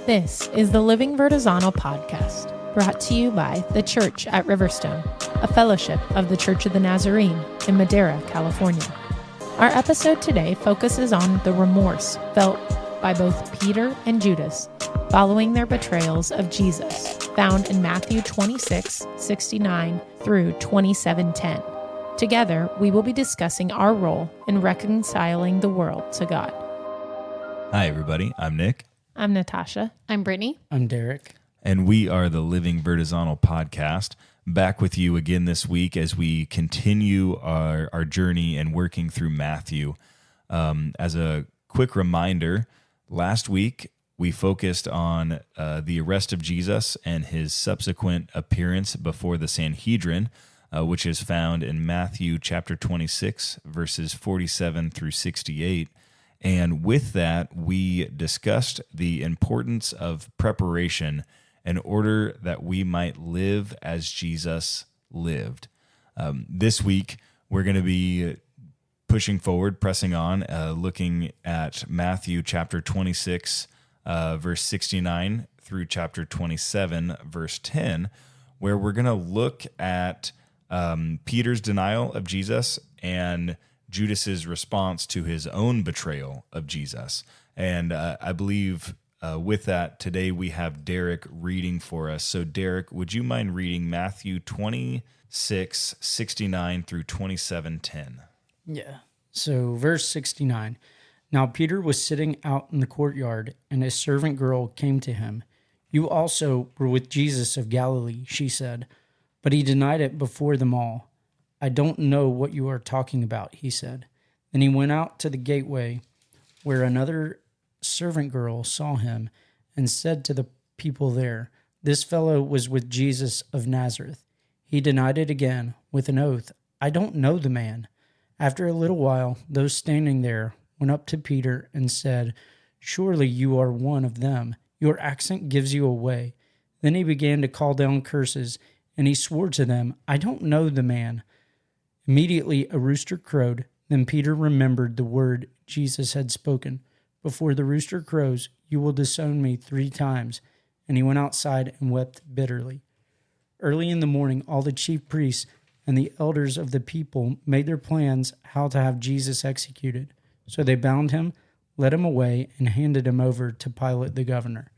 This is the Living Vertizontal podcast, brought to you by The Church at Riverstone, a fellowship of the Church of the Nazarene in Madera, California. Our episode today focuses on the remorse felt by both Peter and Judas following their betrayals of Jesus, found in Matthew 26:69 through 27:10. Together, we will be discussing our role in reconciling the world to God. Hi, everybody. I'm Nick. I'm Natasha. I'm Brittany. I'm Derek. And we are the Living Vertizontal podcast, back with you again this week as we continue our journey and working through Matthew. As a quick reminder, last week we focused on the arrest of Jesus and his subsequent appearance before the Sanhedrin, which is found in Matthew chapter 26, verses 47 through 68. And with that, we discussed the importance of preparation in order that we might live as Jesus lived. This week, we're going to be pushing forward, pressing on, looking at Matthew chapter 26, verse 69 through chapter 27, verse 10, where we're going to look at Peter's denial of Jesus and Judas's response to his own betrayal of Jesus. And I believe with that, today we have Derek reading for us. So Derek, would you mind reading Matthew 26:69 through 27:10? Yeah. So verse 69. Now Peter was sitting out in the courtyard, and a servant girl came to him. "You also were with Jesus of Galilee," she said. But he denied it before them all. "I don't know what you are talking about," he said. Then he went out to the gateway, where another servant girl saw him and said to the people there, "This fellow was with Jesus of Nazareth." He denied it again with an oath, "I don't know the man." After a little while, those standing there went up to Peter and said, "Surely you are one of them. Your accent gives you away." Then he began to call down curses, and he swore to them, "I don't know the man." Immediately a rooster crowed. Then Peter remembered the word Jesus had spoken, "Before the rooster crows, you will disown me 3 times." And he went outside and wept bitterly. Early in the morning, all the chief priests and the elders of the people made their plans how to have Jesus executed. So they bound him, led him away, and handed him over to Pilate the governor.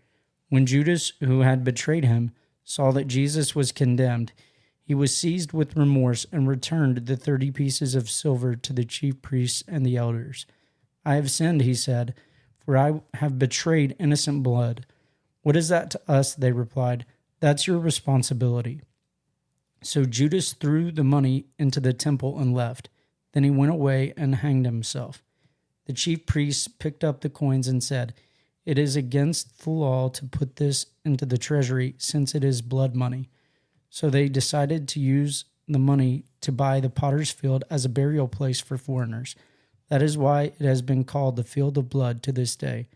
When Judas, who had betrayed him, saw that Jesus was condemned, he was seized with remorse and returned the 30 pieces of silver to the chief priests and the elders. "I have sinned," he said, "for I have betrayed innocent blood." "What is that to us?" they replied. "That's your responsibility." So Judas threw the money into the temple and left. Then he went away and hanged himself. The chief priests picked up the coins and said, "It is against the law to put this into the treasury, since it is blood money." So they decided to use the money to buy the potter's field as a burial place for foreigners. That is why it has been called the field of blood to this day.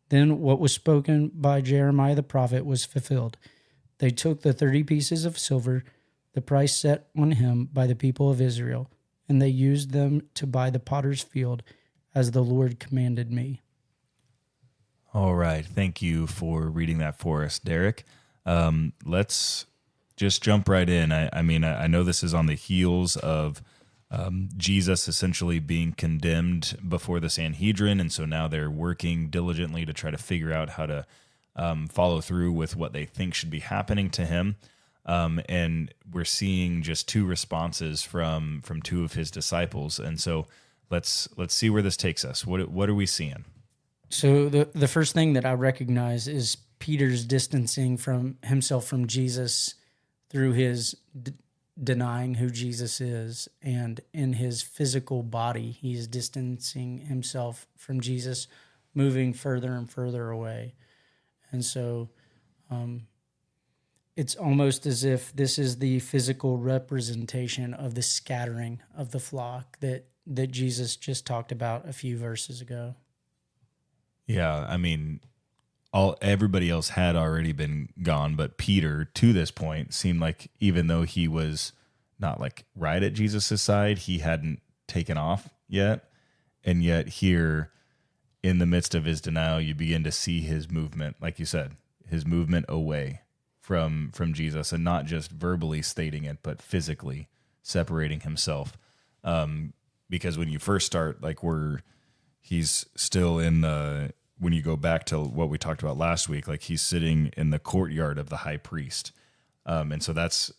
Then what was spoken by Jeremiah the prophet was fulfilled. They took the 30 pieces of silver, the price set on him by the people of Israel, and they used them to buy the potter's field, as the Lord commanded me. All right. Thank you for reading that for us, Derek. Let's just jump right in. I know this is on the heels of Jesus essentially being condemned before the Sanhedrin, and so now they're working diligently to try to figure out how to follow through with what they think should be happening to him. And we're seeing just 2 responses from 2 of his disciples, and so let's see where this takes us. What are we seeing? So the first thing that I recognize is Peter's distancing from himself from Jesus through his denying who Jesus is, and in his physical body, he's distancing himself from Jesus, moving further and further away. And so it's almost as if this is the physical representation of the scattering of the flock that Jesus just talked about a few verses ago. Yeah, everybody else had already been gone, but Peter, to this point, seemed like even though he was not like right at Jesus' side, he hadn't taken off yet. And yet here in the midst of his denial, you begin to see his movement, like you said, his movement away from Jesus, and not just verbally stating it, but physically separating himself. Because when you first start, like he's still in the, when you go back to what we talked about last week, like he's sitting in the courtyard of the high priest. And so that's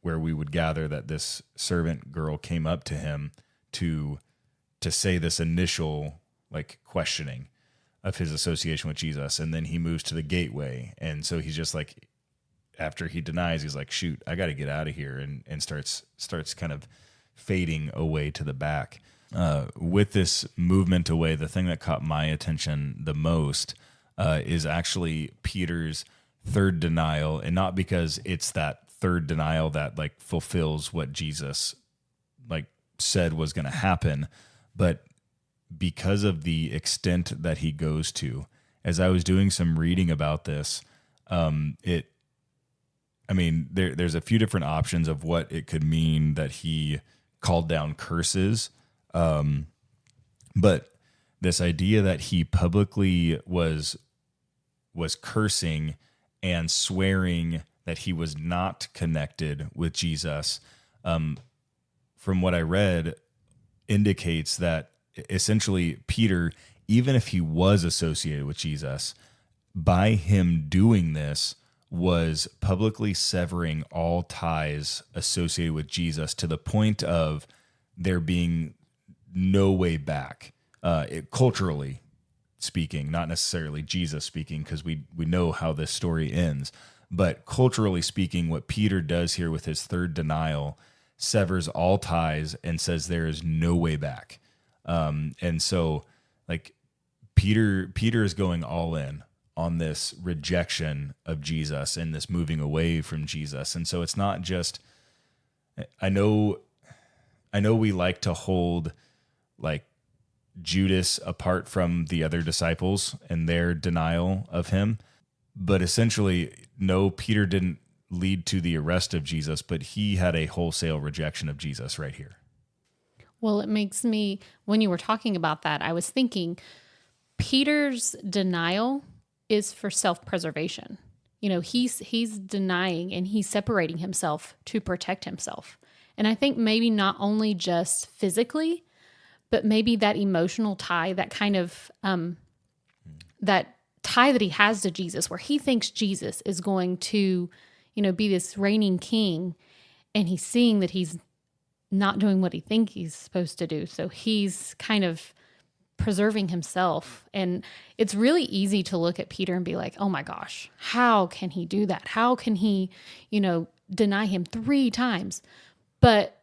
where we would gather that this servant girl came up to him to say this initial like questioning of his association with Jesus. And then he moves to the gateway. And so he's just like, after he denies, he's like, shoot, I got to get out of here, and starts kind of fading away to the back. With this movement away, the thing that caught my attention the most is actually Peter's third denial, and not because it's that third denial that like fulfills what Jesus like said was going to happen, but because of the extent that he goes to. As I was doing some reading about this, there's a few different options of what it could mean that he called down curses. But this idea that he publicly was cursing and swearing that he was not connected with Jesus, from what I read, indicates that essentially Peter, even if he was associated with Jesus, by him doing this, was publicly severing all ties associated with Jesus to the point of there being no way back, culturally speaking, not necessarily Jesus speaking, because we know how this story ends. But culturally speaking, what Peter does here with his third denial severs all ties and says there is no way back. And so, like, Peter is going all in on this rejection of Jesus and this moving away from Jesus. And so it's not just, I know we like to hold like Judas apart from the other disciples and their denial of him, but essentially, no, Peter didn't lead to the arrest of Jesus, but he had a wholesale rejection of Jesus right here. Well, it makes me, when you were talking about that, I was thinking Peter's denial is for self-preservation. You know, he's denying and he's separating himself to protect himself. And I think maybe not only just physically, but maybe that emotional tie, that kind of, that tie that he has to Jesus, where he thinks Jesus is going to, you know, be this reigning king, and he's seeing that he's not doing what he thinks he's supposed to do. So he's kind of preserving himself. And it's really easy to look at Peter and be like, oh my gosh, how can he do that? How can he, you know, deny him 3 times? But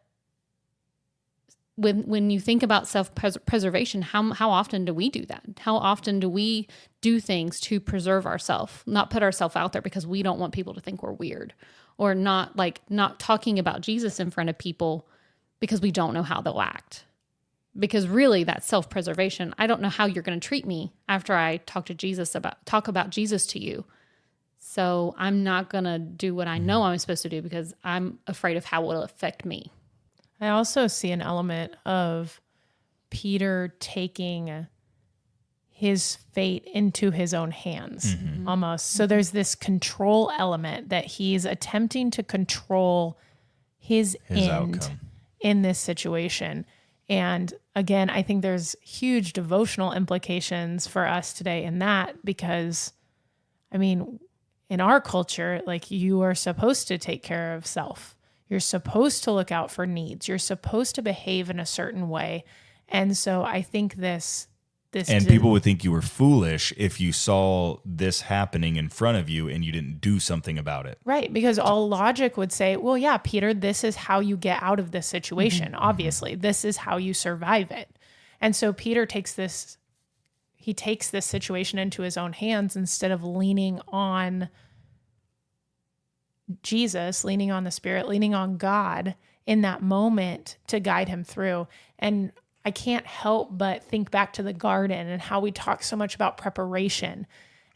when you think about self-preservation, how often do we do that? How often do we do things to preserve ourselves, not put ourselves out there because we don't want people to think we're weird, or not talking about Jesus in front of people because we don't know how they'll act? Because really, that's self-preservation. I don't know how you're going to treat me after I talk about Jesus to you. So I'm not going to do what I know I'm supposed to do because I'm afraid of how it will affect me. I also see an element of Peter taking his fate into his own hands, almost. So there's this control element that he's attempting to control his end outcome in this situation. And again, I think there's huge devotional implications for us today in that, because, I mean, in our culture, like, you are supposed to take care of self. You're supposed to look out for needs. You're supposed to behave in a certain way. And so I think this people would think you were foolish if you saw this happening in front of you and you didn't do something about it. Right, because all logic would say, well, yeah, Peter, this is how you get out of this situation. Obviously, this is how you survive it. And so Peter takes this situation into his own hands instead of leaning on Jesus, leaning on the Spirit, leaning on God in that moment to guide him through. And I can't help but think back to the garden and how we talk so much about preparation.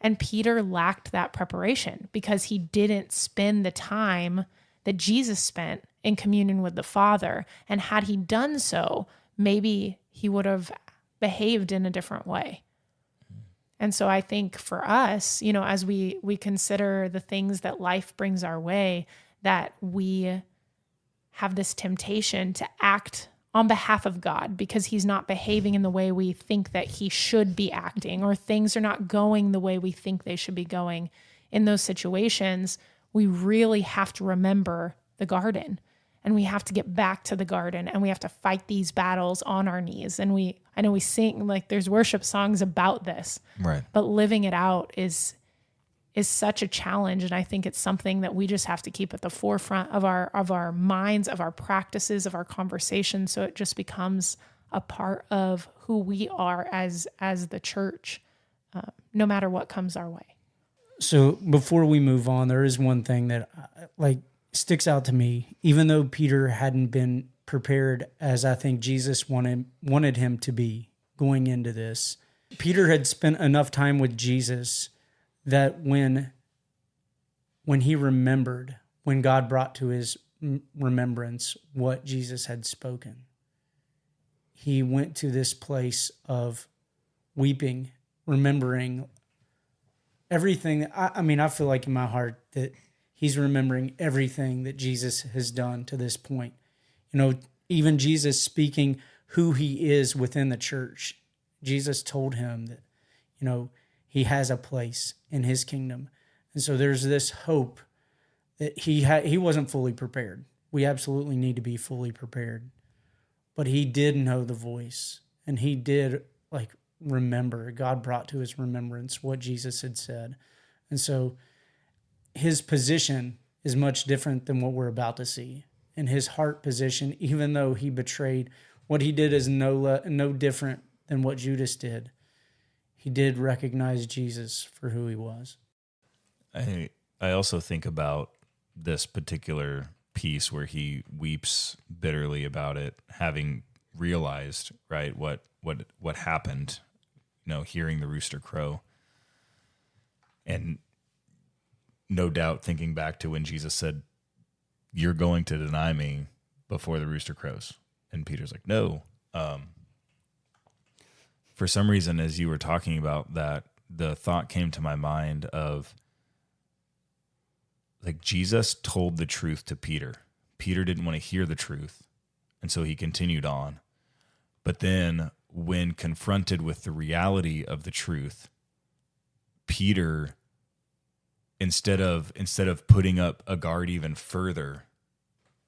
And Peter lacked that preparation because he didn't spend the time that Jesus spent in communion with the Father. And had he done so, maybe he would have behaved in a different way. And so I think for us, as we consider the things that life brings our way, that we have this temptation to act on behalf of God because he's not behaving in the way we think that he should be acting, or things are not going the way we think they should be going. In those situations, we really have to remember the garden, and we have to get back to the garden, and we have to fight these battles on our knees. And I know we sing, like, there's worship songs about this, Right. but living it out is such a challenge. And I think it's something that we just have to keep at the forefront of our minds, of our practices, of our conversations. So it just becomes a part of who we are as the church, no matter what comes our way. So before we move on, there is one thing that sticks out to me. Even though Peter hadn't been prepared as I think Jesus wanted him to be going into this, Peter had spent enough time with Jesus that when he remembered, when God brought to his remembrance what Jesus had spoken, he went to this place of weeping, remembering everything. I feel like in my heart that he's remembering everything that Jesus has done to this point. Even Jesus speaking who he is within the church. Jesus told him that, he has a place in his kingdom. And so there's this hope that he wasn't fully prepared. We absolutely need to be fully prepared. But he did know the voice, and he did remember. God brought to his remembrance what Jesus had said. And so his position is much different than what we're about to see. And his heart position, even though he betrayed, what he did is no different than what Judas did. He did recognize Jesus for who he was. I also think about this particular piece where he weeps bitterly about it, having realized, right, what happened, hearing the rooster crow. And no doubt thinking back to when Jesus said, "You're going to deny me before the rooster crows." And Peter's like, "No." For some reason, as you were talking about that, the thought came to my mind of, Jesus told the truth to Peter. Peter didn't want to hear the truth, and so he continued on. But then when confronted with the reality of the truth, Peter, instead of putting up a guard even further,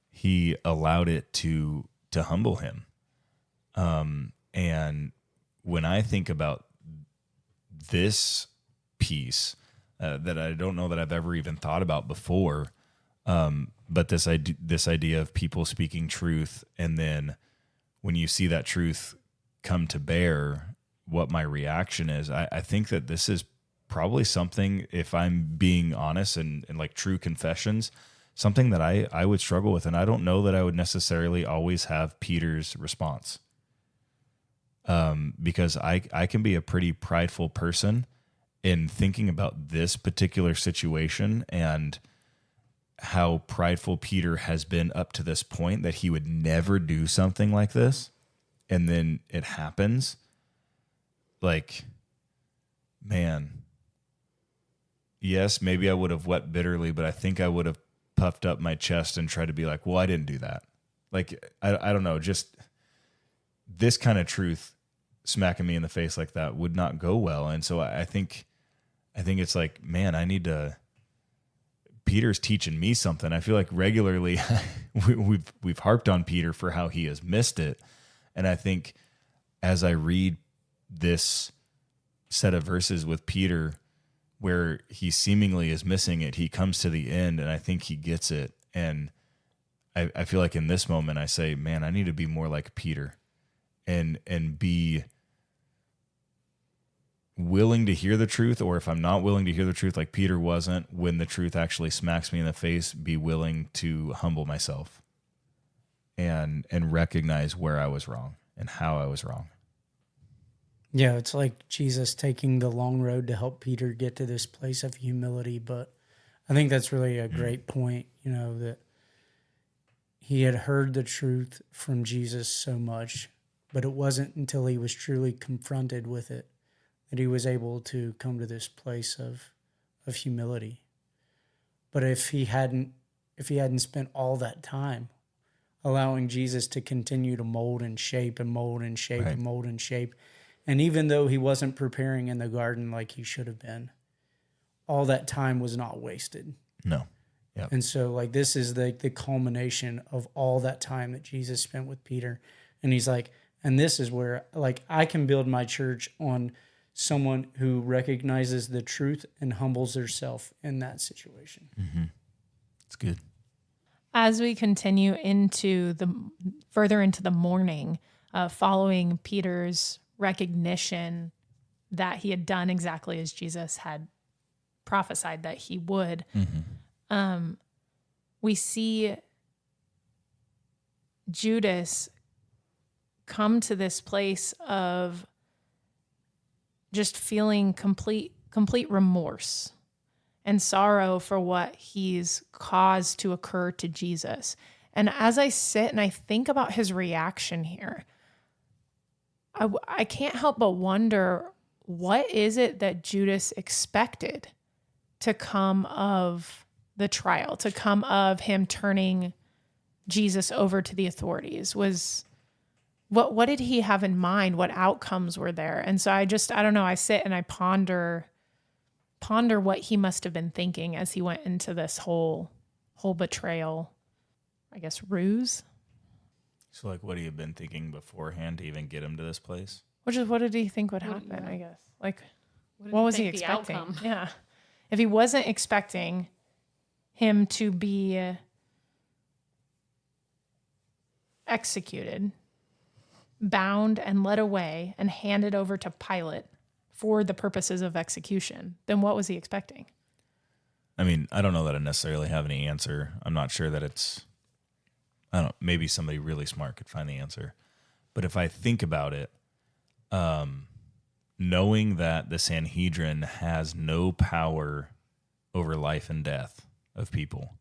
he allowed it to humble him. And when I think about this piece that I don't know that I've ever even thought about before, but this idea of people speaking truth, and then when you see that truth come to bear, what my reaction is, I think that this is probably something, if I'm being honest and like true confessions, something that I would struggle with, and I don't know that I would necessarily always have Peter's response. Because I can be a pretty prideful person in thinking about this particular situation and how prideful Peter has been up to this point, that he would never do something like this. And then it happens. Man, yes, maybe I would have wept bitterly, but I think I would have puffed up my chest and tried to be like, well, I didn't do that. I don't know, just this kind of truth smacking me in the face like that would not go well. And so I think it's like, man, I need to, Peter's teaching me something. I feel like regularly we've harped on Peter for how he has missed it. And I think as I read this set of verses with Peter, where he seemingly is missing it, he comes to the end, and I think he gets it. And I feel like in this moment I say, man, I need to be more like Peter and be willing to hear the truth, or if I'm not willing to hear the truth like Peter wasn't, when the truth actually smacks me in the face, be willing to humble myself and recognize where I was wrong and how I was wrong. Yeah, it's like Jesus taking the long road to help Peter get to this place of humility. But I think that's really a great point, that he had heard the truth from Jesus so much, but it wasn't until he was truly confronted with it that he was able to come to this place of humility. But if he hadn't spent all that time allowing Jesus to continue to mold and shape and mold and shape Right. and mold and shape, and even though he wasn't preparing in the garden like he should have been, all that time was not wasted. No. Yeah. And so like this is the culmination of all that time that Jesus spent with Peter. And he's like, and this is where like I can build my church on someone who recognizes the truth and humbles herself in that situation. Mm-hmm. It's good. As we continue further into the morning, following Peter's recognition that he had done exactly as Jesus had prophesied that he would, we see Judas come to this place of just feeling complete remorse and sorrow for what he's caused to occur to Jesus. And as I sit and I think about his reaction here, I can't help but wonder, what is it that Judas expected to come of the trial, to come of him turning Jesus over to the authorities? What did he have in mind? What outcomes were there? And so I don't know, I sit and I ponder what he must have been thinking as he went into this whole betrayal, I guess, ruse. So like, what had you been thinking beforehand to even get him to this place? What did he think would happen, I guess? Like, did what you was he think the expecting? outcome? Yeah. If he wasn't expecting him to be executed, bound and led away and handed over to Pilate for the purposes of execution, then what was he expecting? I mean, I don't know that I necessarily have any answer. I'm not sure that maybe somebody really smart could find the answer. But if I think about it, knowing that the Sanhedrin has no power over life and death of people,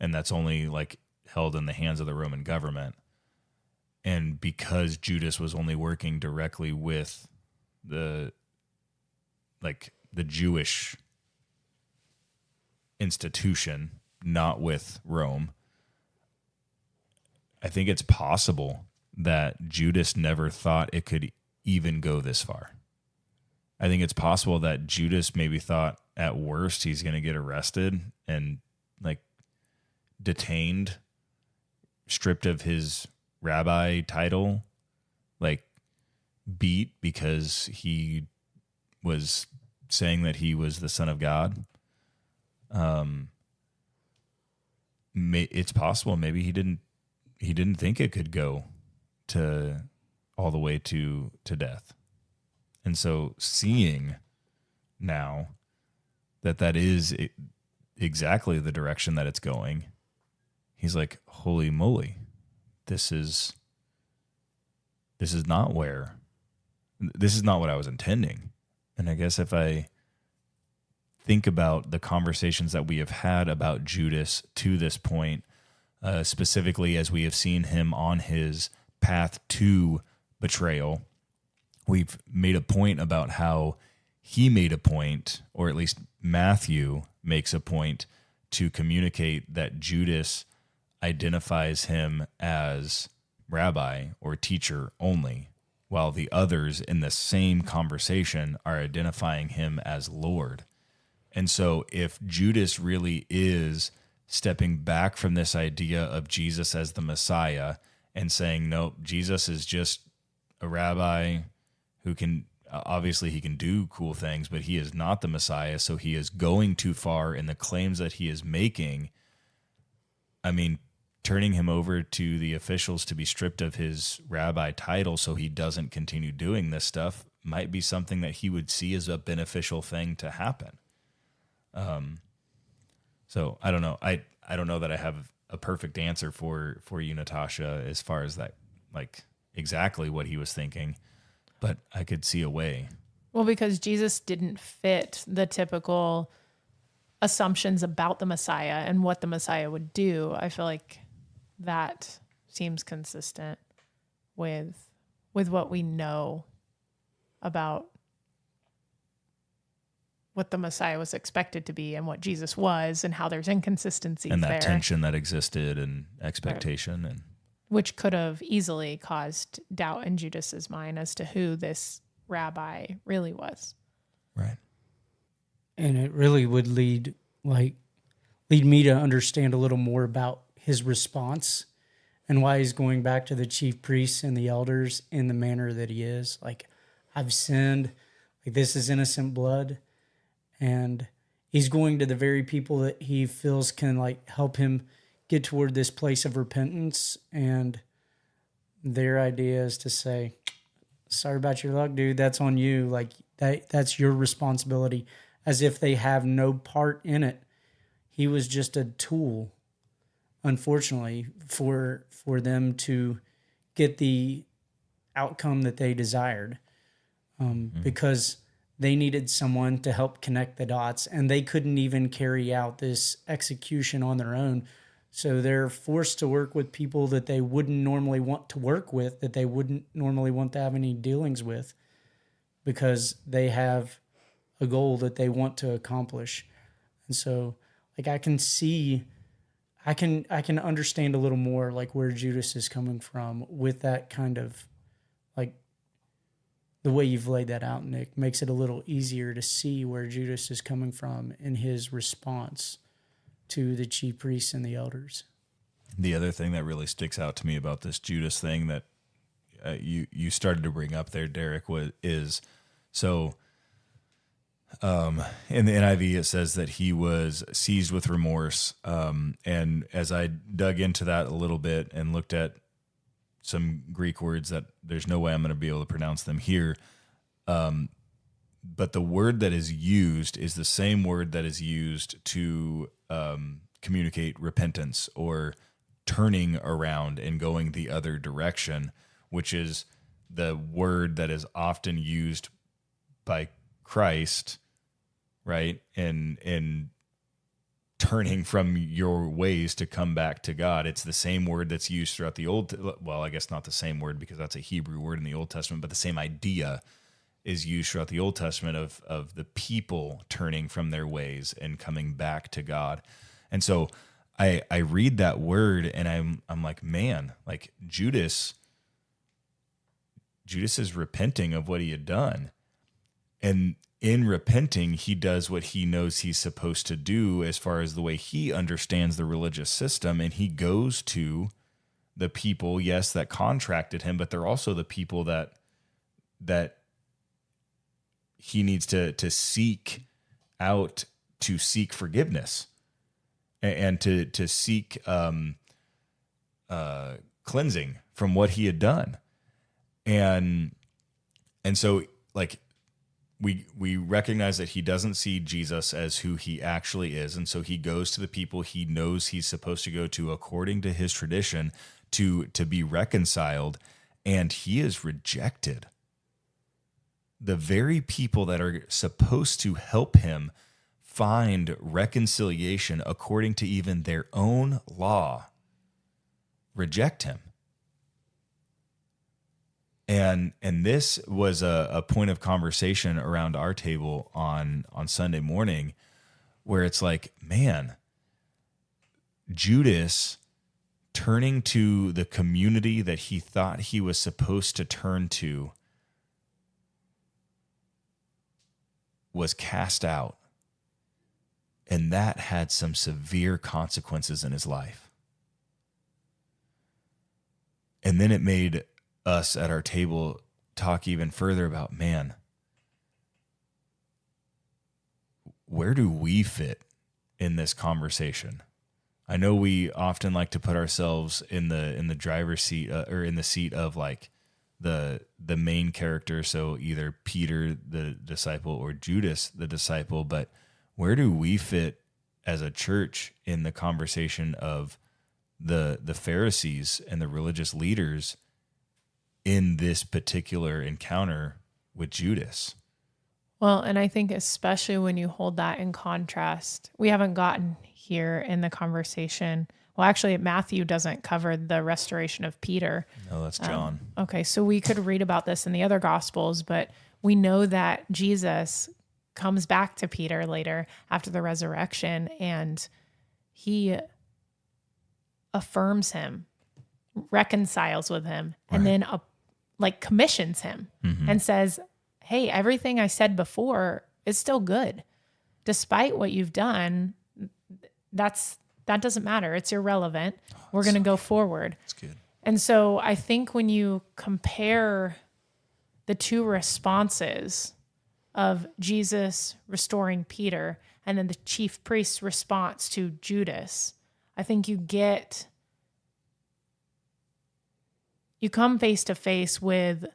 and that's only like held in the hands of the Roman government, and because Judas was only working directly with the Jewish institution, not with Rome, I think it's possible that Judas never thought it could even go this far. I think it's possible that Judas maybe thought at worst he's going to get arrested and like detained, stripped of his rabbi title, like beat because he was saying that he was the Son of God. It's possible maybe he didn't think it could go to all the way to death. And so seeing now that is exactly the direction that it's going, he's like, holy moly, this is not what I was intending. And I guess if I think about the conversations that we have had about Judas to this point, specifically as we have seen him on his path to betrayal, we've made a point about how he made a point, or at least Matthew makes a point, to communicate that Judas identifies him as rabbi or teacher only, while the others in the same conversation are identifying him as Lord. And so if Judas really is stepping back from this idea of Jesus as the Messiah and saying, no, Jesus is just a rabbi who can, obviously he can do cool things, but he is not the Messiah, so he is going too far in the claims that he is making. I mean, turning him over to the officials to be stripped of his rabbi title so he doesn't continue doing this stuff might be something that he would see as a beneficial thing to happen. So I don't know. I don't know that I have a perfect answer for you, Natasha, as far as that, like exactly what he was thinking, but I could see a way. Well, because Jesus didn't fit the typical assumptions about the Messiah and what the Messiah would do. I feel like that seems consistent with what we know about what the Messiah was expected to be and what Jesus was, and how there's inconsistencies and that there, tension that existed and expectation, and which could have easily caused doubt in Judas's mind as to who this rabbi really was. right. And it really would lead me to understand a little more about his response and why he's going back to the chief priests and the elders in the manner that he is. Like, I've sinned, like this is innocent blood. And he's going to the very people that he feels can like help him get toward this place of repentance. And their idea is to say, sorry about your luck, dude. That's on you. Like that's your responsibility, as if they have no part in it. He was just a tool, unfortunately, for them to get the outcome that they desired, because they needed someone to help connect the dots, and they couldn't even carry out this execution on their own. So they're forced to work with people that they wouldn't normally want to work with, that they wouldn't normally want to have any dealings with, because they have a goal that they want to accomplish. And so, like, I can understand a little more like where Judas is coming from with that kind of, like, the way you've laid that out, Nick, makes it a little easier to see where Judas is coming from in his response to the chief priests and the elders. The other thing that really sticks out to me about this Judas thing that you started to bring up there, Derek, is so in the NIV it says that he was seized with remorse, and as I dug into that a little bit and looked at some Greek words that there's no way I'm going to be able to pronounce them here, but the word that is used is the same word that is used to communicate repentance or turning around and going the other direction, which is the word that is often used by Christ, right? And turning from your ways to come back to God. It's the same word that's used throughout the I guess not the same word because that's a Hebrew word in the Old Testament, but the same idea is used throughout the Old Testament of the people turning from their ways and coming back to God. And so I read that word and I'm like, man, like Judas is repenting of what he had done. And in repenting, he does what he knows he's supposed to do as far as the way he understands the religious system. And he goes to the people, yes, that contracted him, but they're also the people that he needs to seek out, to seek forgiveness and to seek cleansing from what he had done. And so, like, we recognize that he doesn't see Jesus as who he actually is. And so he goes to the people he knows he's supposed to go to according to his tradition to be reconciled. And he is rejected. The very people that are supposed to help him find reconciliation according to even their own law reject him. And this was a point of conversation around our table on Sunday morning, where it's like, man, Judas turning to the community that he thought he was supposed to turn to was cast out. And that had some severe consequences in his life. And then it made us at our table talk even further about, man, where do we fit in this conversation? I know we often like to put ourselves in the driver's seat or in the seat of like the main character, so either Peter the disciple or Judas the disciple, but where do we fit as a church in the conversation of the Pharisees and the religious leaders in this particular encounter with Judas? Well, and I think especially when you hold that in contrast, we haven't gotten here in the conversation. Well, actually, Matthew doesn't cover the restoration of Peter. No, that's John. Okay, so we could read about this in the other Gospels, but we know that Jesus comes back to Peter later after the resurrection, and he affirms him, reconciles with him, and then commissions him and says, hey, everything I said before is still good. Despite what you've done, that doesn't matter. It's irrelevant. We're going to go forward. That's good. And so I think when you compare the two responses of Jesus restoring Peter and then the chief priest's response to Judas, I think you come face to face with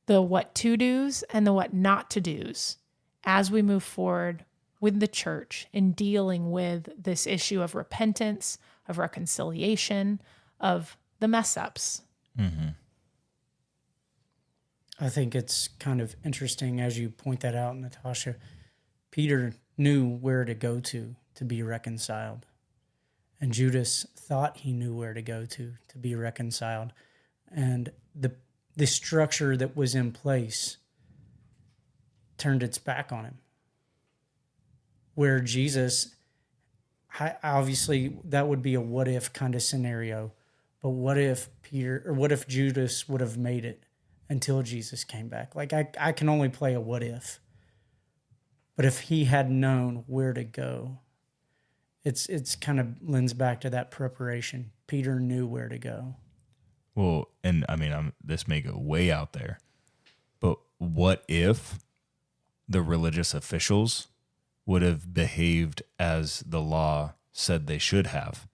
the what to do's and the what not to do's as we move forward with the church in dealing with this issue of repentance, of reconciliation, of the mess ups. Mm-hmm. I think it's kind of interesting as you point that out, Natasha. Peter knew where to go to be reconciled. And Judas thought he knew where to go to be reconciled. And the structure that was in place turned its back on him. Where Jesus, obviously that would be a what if kind of scenario, but what if Judas would have made it until Jesus came back? Like I can only play a what if. But if he had known where to go, it's kind of lends back to that preparation. Peter knew where to go. Well, and I mean, this may go way out there, but what if the religious officials would have behaved as the law said they should have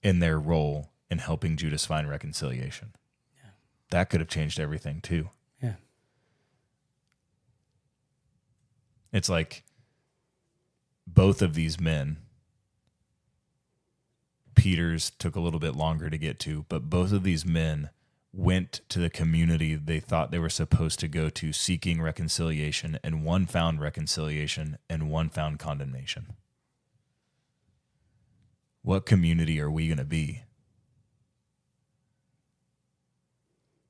in their role in helping Judas find reconciliation? Yeah. That could have changed everything too. Yeah. It's like both of these men, Peter's took a little bit longer to get to, but both of these men went to the community they thought they were supposed to go to seeking reconciliation, and one found reconciliation and one found condemnation. What community are we going to be?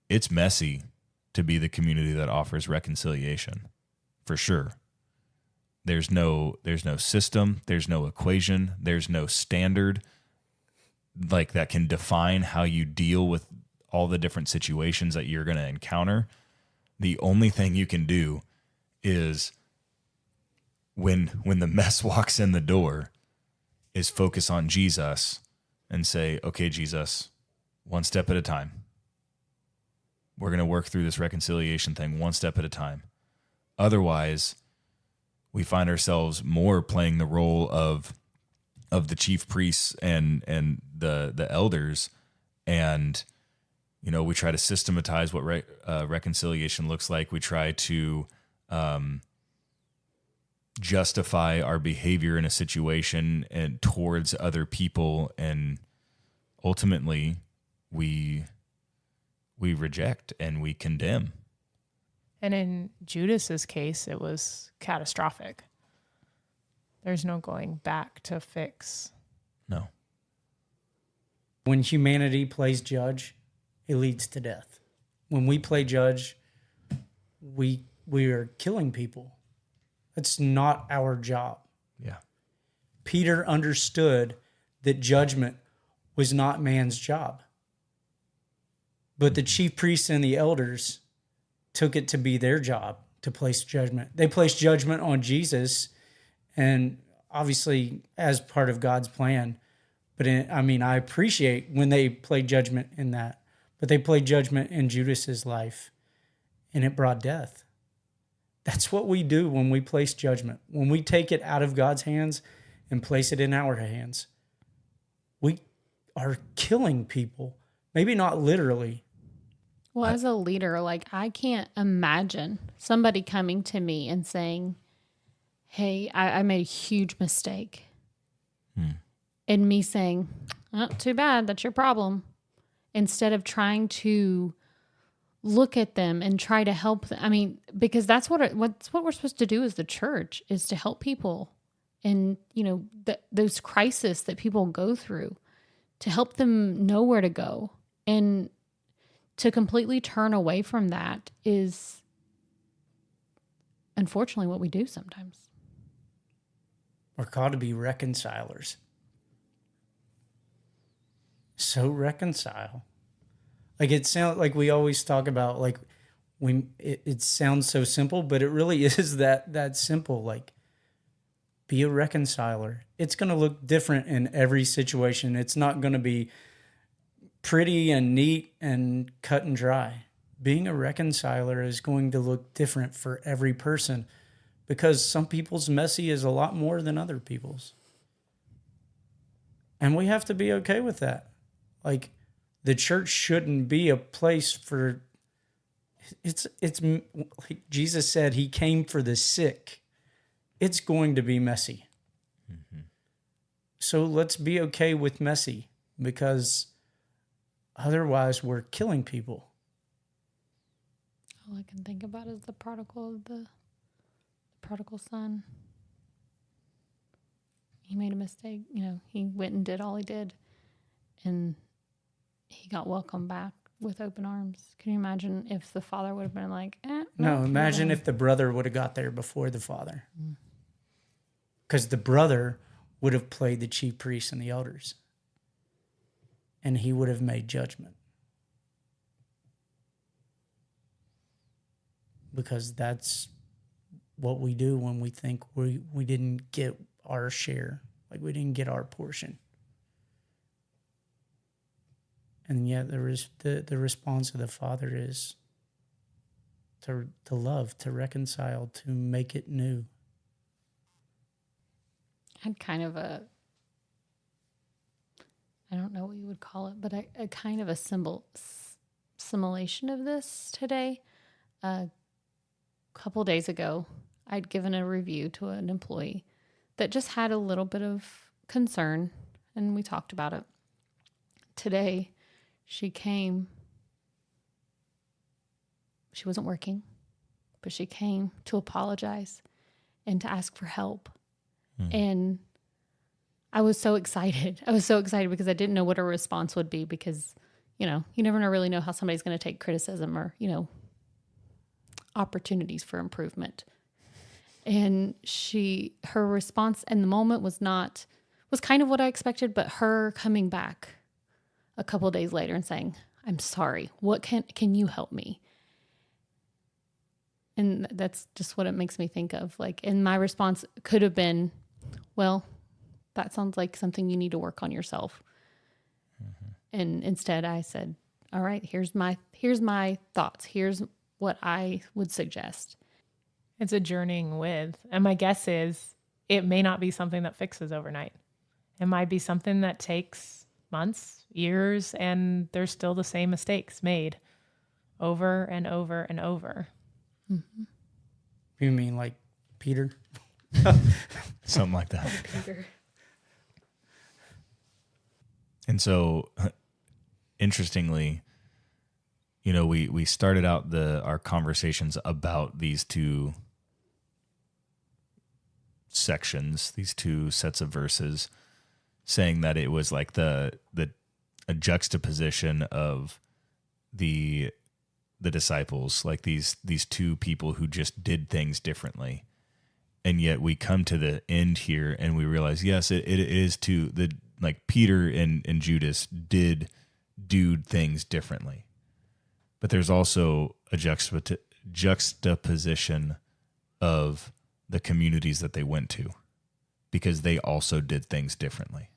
It's messy to be the community that offers reconciliation, for sure. There's no system, there's no equation, there's no standard like that can define how you deal with all the different situations that you're going to encounter. The only thing you can do is when the mess walks in the door is focus on Jesus and say, okay, Jesus, one step at a time. We're going to work through this reconciliation thing one step at a time. Otherwise, we find ourselves more playing the role of the chief priests and the elders, and we try to systematize what reconciliation looks like. We try to justify our behavior in a situation and towards other people, and ultimately we reject and we condemn. And in Judas's case, it was catastrophic. There's no going back to fix. No. When humanity plays judge, it leads to death. When we play judge, we are killing people. It's not our job. Yeah. Peter understood that judgment was not man's job. But the chief priests and the elders took it to be their job to place judgment. They placed judgment on Jesus, and obviously as part of God's plan. But I appreciate when they played judgment in that. But they played judgment in Judas's life, and it brought death. That's what we do when we place judgment. When we take it out of God's hands and place it in our hands, we are killing people. Maybe not literally. Well, as a leader, I can't imagine somebody coming to me and saying, hey, I made a huge mistake. And me saying, oh, too bad, that's your problem. Instead of trying to look at them and try to help them. Because that's what we're supposed to do as the church, is to help people and, those crises that people go through, to help them know where to go. And to completely turn away from that is, unfortunately what we do sometimes. We're called to be reconcilers. So reconcile. Like it sounds like we always talk about like it sounds so simple, but it really is that simple. Like be a reconciler. It's going to look different in every situation. It's not going to be pretty and neat and cut and dry. Being a reconciler is going to look different for every person because some people's messy is a lot more than other people's. And we have to be okay with that. Like the church shouldn't be a place for it's like Jesus said he came for the sick. It's going to be messy. Mm-hmm. So let's be okay with messy because otherwise we're killing people. All I can think about is the prodigal son. He made a mistake. He went and did all he did, and he got welcomed back with open arms. Can you imagine if the father would have been like, No, imagine if the brother would have got there before the father. Because the brother would have played the chief priests and the elders, and he would have made judgment. Because that's what we do when we think we didn't get our share, like we didn't get our portion. And yet the response of the Father is to love, to reconcile, to make it new. I had kind of I don't know what you would call it, but a kind of a simulation of this today. A couple days ago, I'd given a review to an employee that just had a little bit of concern, and we talked about it. Today, she came. She wasn't working, but she came to apologize and to ask for help. And I was so excited. Because I didn't know what her response would be because, you never really know how somebody's going to take criticism or, opportunities for improvement. And her response in the moment was kind of what I expected, but her coming back a couple of days later and saying, "I'm sorry. What can you help me?" And that's just what it makes me think of. Like, and my response could have been, "Well, that sounds like something you need to work on yourself." Mm-hmm. And instead I said, "All right, here's my thoughts. Here's what I would suggest." It's a journeying with, and my guess is it may not be something that fixes overnight. It might be something that takes months, years, and there's still the same mistakes made over and over and over. Mm-hmm. You mean like Peter? Something like that. Oh, Peter. And so, interestingly, we started out our conversations about these two sections, these two sets of verses, saying that it was like a juxtaposition of the disciples, like these two people who just did things differently. And yet we come to the end here and we realize, yes, it is too, like Peter and Judas did do things differently. But there's also a juxtaposition of the communities that they went to because they also did things differently.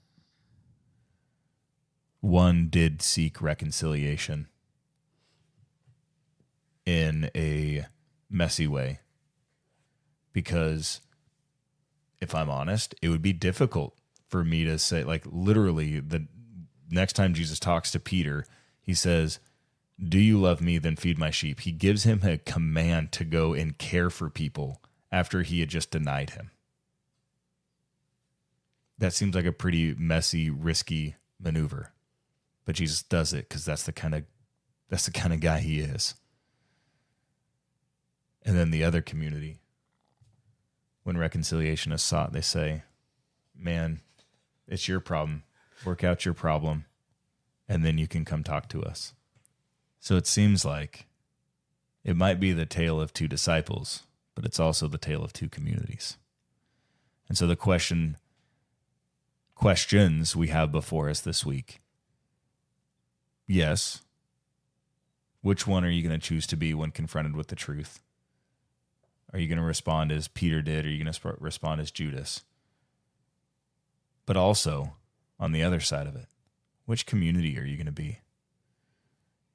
One did seek reconciliation in a messy way because, if I'm honest, it would be difficult for me to say, like, literally the next time Jesus talks to Peter, he says, "Do you love me? Then feed my sheep." He gives him a command to go and care for people after he had just denied him. That seems like a pretty messy, risky maneuver, but Jesus does it because that's the kind of guy he is. And then the other community, when reconciliation is sought, they say, "Man, it's your problem. Work out your problem, and then you can come talk to us." So it seems like it might be the tale of two disciples, but it's also the tale of two communities. And so the questions we have before us this week, yes, which one are you going to choose to be when confronted with the truth? Are you going to respond as Peter did, or are you going to respond as Judas? But also, on the other side of it, which community are you going to be?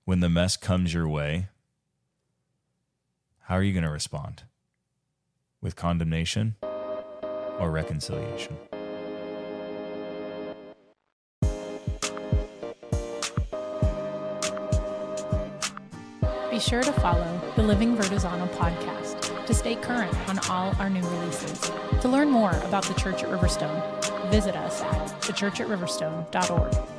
When the mess comes your way, how are you going to respond? With condemnation or reconciliation? Be sure to follow the Living Vertizontal podcast to stay current on all our new releases. To learn more about the Church at Riverstone, visit us at thechurchatriverstone.org.